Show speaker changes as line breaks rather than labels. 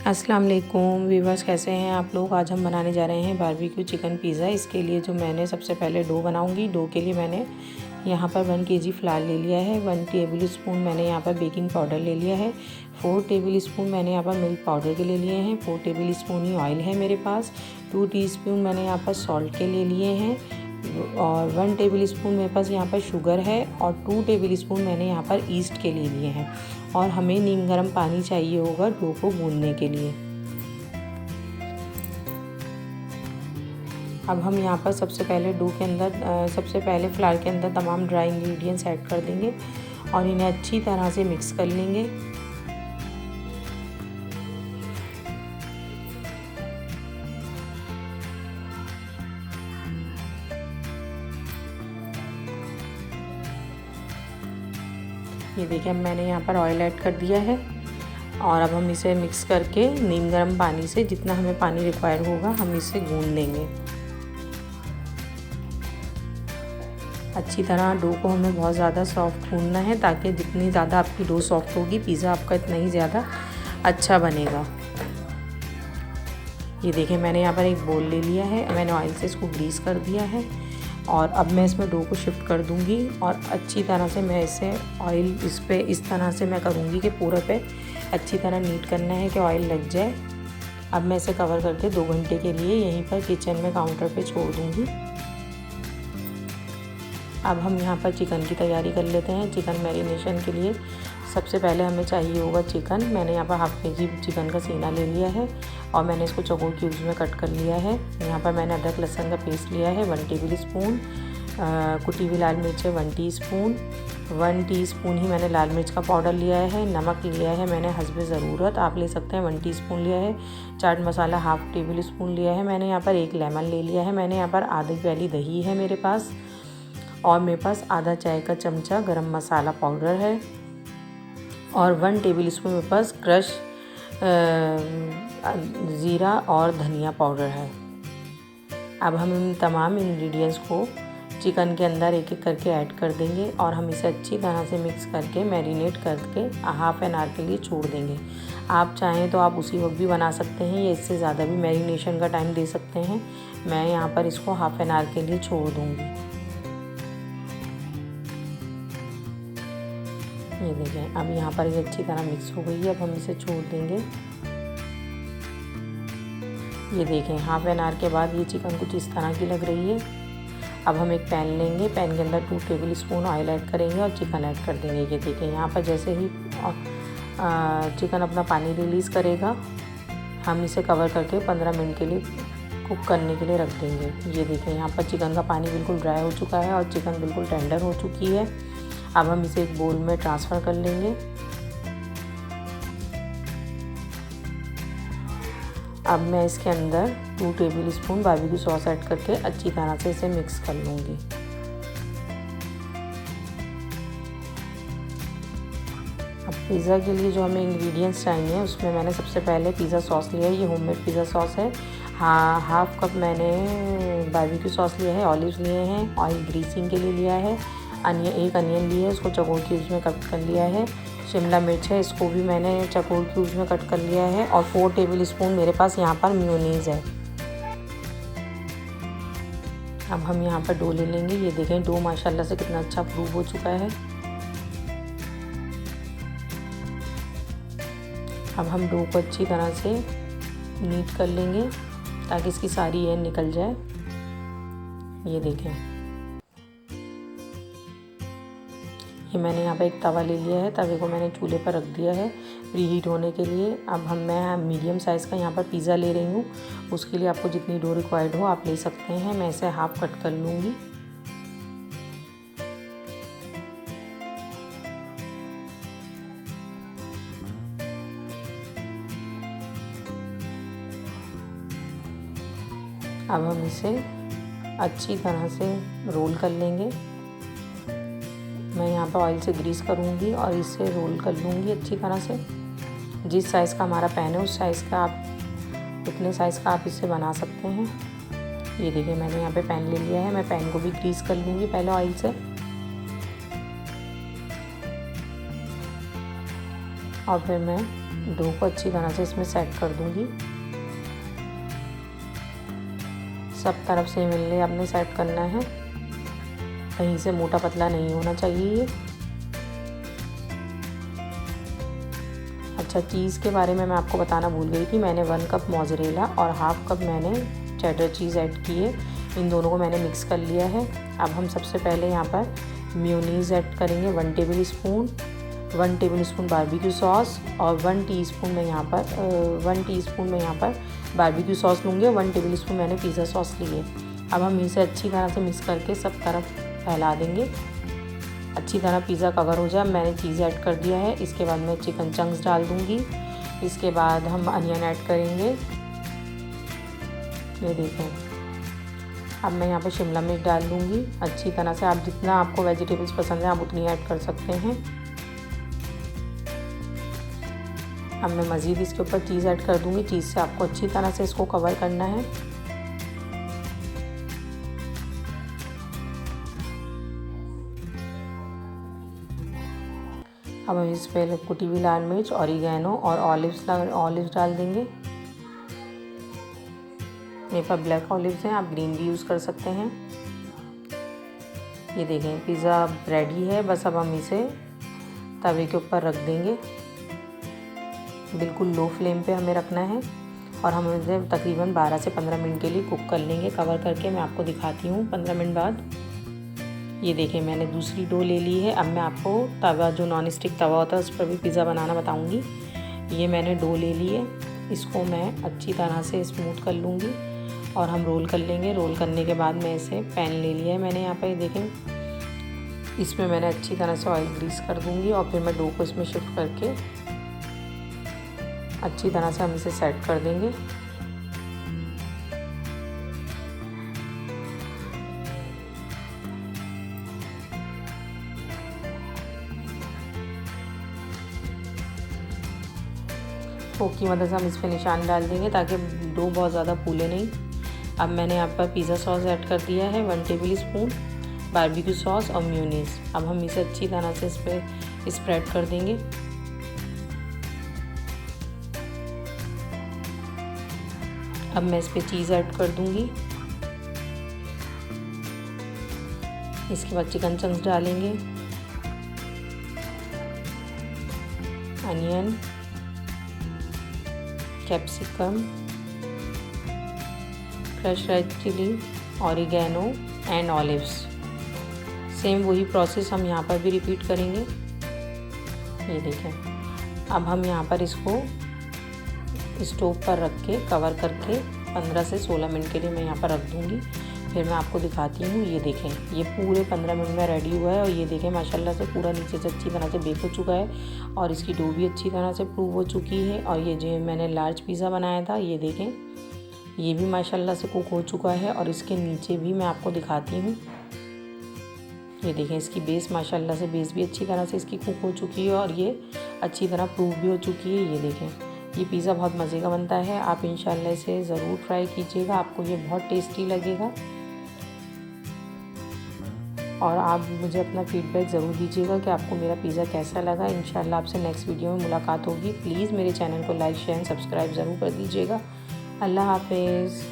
अस्सलाम वालेकुम व्यूवर्स, कैसे हैं आप लोग। आज हम बनाने जा रहे हैं बारबेक्यू चिकन पिज़्ज़ा। इसके लिए जो मैंने सबसे पहले डो बनाऊंगी। डो के लिए मैंने यहाँ पर 1 kg फ्लावर ले लिया है। 1 टेबल स्पून मैंने यहाँ पर बेकिंग पाउडर ले लिया है। 4 टेबल स्पून मैंने यहाँ पर मिल्क पाउडर के ले लिए हैं। 4 टेबल स्पून ही ऑयल है मेरे पास। 2 टीस्पून मैंने यहाँ पर सॉल्ट के ले लिए हैं और 1 टेबल स्पून मेरे पास यहाँ पर शुगर है और 2 टेबल स्पून मैंने यहाँ पर ईस्ट के ले लिए हैं। और हमें नीम गर्म पानी चाहिए होगा डो को गूंदने के लिए। अब हम यहाँ पर सबसे पहले डो के अंदर सबसे पहले फ्लावर के अंदर तमाम ड्राई इंग्रेडिएंट्स ऐड कर देंगे और इन्हें अच्छी तरह से मिक्स कर लेंगे। ये देखिए, अब मैंने यहाँ पर ऑयल ऐड कर दिया है और अब हम इसे मिक्स करके नीम गर्म पानी से जितना हमें पानी रिक्वायर होगा हम इसे गूंद लेंगे। अच्छी तरह डो को हमें बहुत ज़्यादा सॉफ्ट गूंदना है ताकि जितनी ज़्यादा आपकी डो सॉफ्ट होगी पिज़्ज़ा आपका इतना ही ज़्यादा अच्छा बनेगा। ये देखिए, मैंने यहाँ पर एक बोल ले लिया है। मैंने ऑयल से इसको ग्रीस कर दिया है और अब मैं इसमें डो को शिफ्ट कर दूंगी और अच्छी तरह से मैं इसे ऑयल इस पे इस तरह से मैं करूँगी कि पूरा पे अच्छी तरह नीट करना है कि ऑयल लग जाए। अब मैं इसे कवर करके 2 घंटे के लिए यहीं पर किचन में काउंटर पे छोड़ दूँगी। अब हम यहाँ पर चिकन की तैयारी कर लेते हैं। चिकन मैरिनेशन के लिए सबसे पहले हमें चाहिए होगा चिकन। मैंने यहाँ पर 1/2 kg चिकन का सीना ले लिया है और मैंने इसको चौकोर क्यूब्स में कट कर लिया है। यहाँ पर मैंने अदरक लहसुन का पेस्ट लिया है 1 टेबल स्पून। कुटी हुई लाल मिर्च है 1 टीस्पून। 1 टीस्पून ही मैंने लाल मिर्च का पाउडर लिया है। नमक लिया है मैंने हस्बे ज़रूरत, आप ले सकते हैं 1 टीस्पून लिया है। चाट मसाला 1/2 टेबल स्पून लिया है मैंने। यहाँ पर 1 लेमन ले लिया है मैंने। यहाँ पर आधी प्याली दही है मेरे पास और मेरे पास आधा चाय का चमचा गरम मसाला पाउडर है और 1 टेबल स्पून मेरे पास क्रश ज़ीरा और धनिया पाउडर है। अब हम इन तमाम इंग्रेडिएंट्स को चिकन के अंदर एक एक करके ऐड कर देंगे और हम इसे अच्छी तरह से मिक्स करके मैरिनेट करके हाफ एन आवर के लिए छोड़ देंगे। आप चाहें तो आप उसी वक्त भी बना सकते हैं या इससे ज़्यादा भी मैरिनेशन का टाइम दे सकते हैं। मैं यहाँ पर इसको हाफ एन आवर के लिए छोड़ दूँगी। ये देखें, अब यहाँ पर ये अच्छी तरह मिक्स हो गई है। अब हम इसे छोड़ देंगे। ये देखें, हाफ एन आवर के बाद ये चिकन कुछ इस तरह की लग रही है। अब हम एक पैन लेंगे, पैन के अंदर 2 टेबल स्पून ऑयल ऐड करेंगे और चिकन ऐड कर देंगे। ये देखें, यहाँ पर जैसे ही चिकन अपना पानी रिलीज़ करेगा हम इसे कवर करके 15 मिनट के लिए कुक करने के लिए रख देंगे। ये देखें, यहाँ पर चिकन का पानी बिल्कुल ड्राई हो चुका है और चिकन बिल्कुल टेंडर हो चुकी है। अब हम इसे एक बोल में ट्रांसफ़र कर लेंगे। अब मैं इसके अंदर 2 table spoon barbecue sauce add करके अच्छी तरह से इसे मिक्स कर लूँगी। अब पिज़्ज़ा के लिए जो हमें इंग्रेडिएंट्स चाहिए उसमें मैंने सबसे पहले पिज़्ज़ा सॉस लिया है। ये होममेड पिज़्ज़ा सॉस है। हाँ, 1/2 कप मैंने बारबेक्यू सॉस लिया है। ऑलिव्स लिए हैं, ऑयल ग्रीसिंग के लिए लिया है। एक अनियन लिए है, उसको चौकोर क्यूब्स में कट कर लिया है। शिमला मिर्च है, इसको भी मैंने चौकोर क्यूब्स में कट कर लिया है और 4 टेबल स्पून मेरे पास यहाँ पर मेयोनीज़ है। अब हम यहाँ पर डो ले लेंगे। ये देखें, डो माशाल्लाह से कितना अच्छा प्रूव हो चुका है। अब हम डो को अच्छी तरह से नीट कर लेंगे ताकि इसकी सारी एयर निकल जाए। ये देखें, ये मैंने यहाँ पर एक तवा ले लिया है। तवे को मैंने चूल्हे पर रख दिया है प्रीहीट होने के लिए। अब मैं मीडियम साइज़ का यहाँ पर पिज़्ज़ा ले रही हूँ। उसके लिए आपको जितनी डो रिक्वायर्ड हो आप ले सकते हैं। मैं इसे हाफ कट कर लूँगी। अब हम इसे अच्छी तरह से रोल कर लेंगे। मैं यहाँ पर ऑयल से ग्रीस करूँगी और इसे रोल कर लूँगी अच्छी तरह से। जिस साइज़ का हमारा पैन है उस साइज़ का आप उतने साइज़ का आप इसे बना सकते हैं। ये देखिए, मैंने यहाँ पे पैन ले लिया है। मैं पैन को भी ग्रीस कर लूँगी पहले ऑयल से और फिर मैं डो को अच्छी तरह से इसमें सेट कर दूंगी। सब तरफ से मिलने आपने सेट करना है, कहीं से मोटा पतला नहीं होना चाहिए ये। अच्छा, चीज़ के बारे में मैं आपको बताना भूल गई थी। मैंने 1 कप मोज़रेला और हाफ़ कप मैंने चेडर चीज़ ऐड की है। इन दोनों को मैंने मिक्स कर लिया है। अब हम सबसे पहले यहाँ पर मेयोनीज़ ऐड करेंगे 1 table spoon, 1 table spoon barbecue sauce और 1 टीस्पून में यहाँ पर बारबेक्यू सॉस लूँगी और 1 टेबल स्पून मैंने पिज़्ज़ा सॉस ली है। अब हम इसे अच्छी तरह से मिक्स करके सब तरफ फैला देंगे। अच्छी तरह पिज़्ज़ा कवर हो जाए। मैंने चीज़ ऐड कर दिया है। इसके बाद मैं चिकन चंक्स डाल दूँगी। इसके बाद हम अनियन ऐड करेंगे, ये देखें। अब मैं यहाँ पे शिमला मिर्च डाल दूँगी अच्छी तरह से। आप जितना आपको वेजिटेबल्स पसंद है आप उतनी ऐड कर सकते हैं। अब मैं मज़ीद इसके ऊपर चीज़ ऐड कर दूँगी। चीज़ से आपको अच्छी तरह से इसको कवर करना है। अब हम इस पर कुटी हुई लाल मिर्च, ऑरिगेनो और ऑलिव्स डाल देंगे। मेरे पास ब्लैक ऑलिव्स हैं, आप ग्रीन भी यूज़ कर सकते हैं। ये देखें, पिज़्ज़ा रेडी है। बस अब हम इसे तवे के ऊपर रख देंगे। बिल्कुल लो फ्लेम पे हमें रखना है और हम इसे तकरीबन 12 से 15 मिनट के लिए कुक कर लेंगे। कवर करके मैं आपको दिखाती हूँ 15 मिनट बाद। ये देखें, मैंने दूसरी डो ले ली है। अब मैं आपको तवा, जो नॉन स्टिक तवा होता है, उस पर भी पिज़्ज़ा बनाना बताऊँगी। ये मैंने डो ले ली है, इसको मैं अच्छी तरह से स्मूथ कर लूँगी और हम रोल कर लेंगे। रोल करने के बाद मैं इसे पैन ले लिया है मैंने यहाँ पर, देखें। इसमें मैंने अच्छी तरह से ऑयल ग्रीस कर दूँगी और फिर मैं डो को इसमें शिफ्ट करके अच्छी तरह से हम इसे सेट कर देंगे। फोक की मदद से हम इस पर निशान डाल देंगे ताकि डो बहुत ज़्यादा फूले नहीं। अब मैंने यहाँ पर पिज़्ज़ा सॉस ऐड कर दिया है 1 टेबल स्पून, बारबेक्यू सॉस और मेयोनीज़। अब हम इसे अच्छी तरह से इस पर स्प्रेड कर देंगे। अब मैं इस पर चीज़ ऐड कर दूँगी। इसके बाद चिकन चंक्स डालेंगे, onion, capsicum, fresh red chilli, oregano and olives. Same वही प्रोसेस हम यहाँ पर भी रिपीट करेंगे। ये देखें, अब हम यहाँ पर इसको स्टोव पर रख के कवर करके 15 से 16 मिनट के लिए मैं यहाँ पर रख दूँगी। फिर मैं आपको दिखाती हूँ। ये देखें, ये पूरे 15 मिनट में रेडी हुआ है और ये देखें माशाल्लाह से पूरा नीचे से अच्छी तरह से बेक हो चुका है और इसकी डो भी अच्छी तरह से प्रूव हो चुकी है। और ये जो मैंने लार्ज पिज़्ज़ा बनाया था, ये देखें, ये भी माशाल्लाह से कुक हो चुका है। और इसके नीचे भी मैं आपको दिखाती हूँ। ये देखें, इसकी बेस माशाल्लाह से बेस भी अच्छी तरह से इसकी कुक हो चुकी है और ये अच्छी तरह प्रूव भी हो चुकी है। ये देखें, ये पिज़्ज़ा बहुत मज़े का बनता है। आप इंशाल्लाह इसे ज़रूर ट्राई कीजिएगा, आपको ये बहुत टेस्टी लगेगा। और आप मुझे अपना फीडबैक ज़रूर दीजिएगा कि आपको मेरा पिज़्ज़ा कैसा लगा। इंशाल्लाह आपसे नेक्स्ट वीडियो में मुलाकात होगी। प्लीज़ मेरे चैनल को लाइक, शेयर, सब्सक्राइब ज़रूर कर दीजिएगा। अल्लाह हाफ़िज़।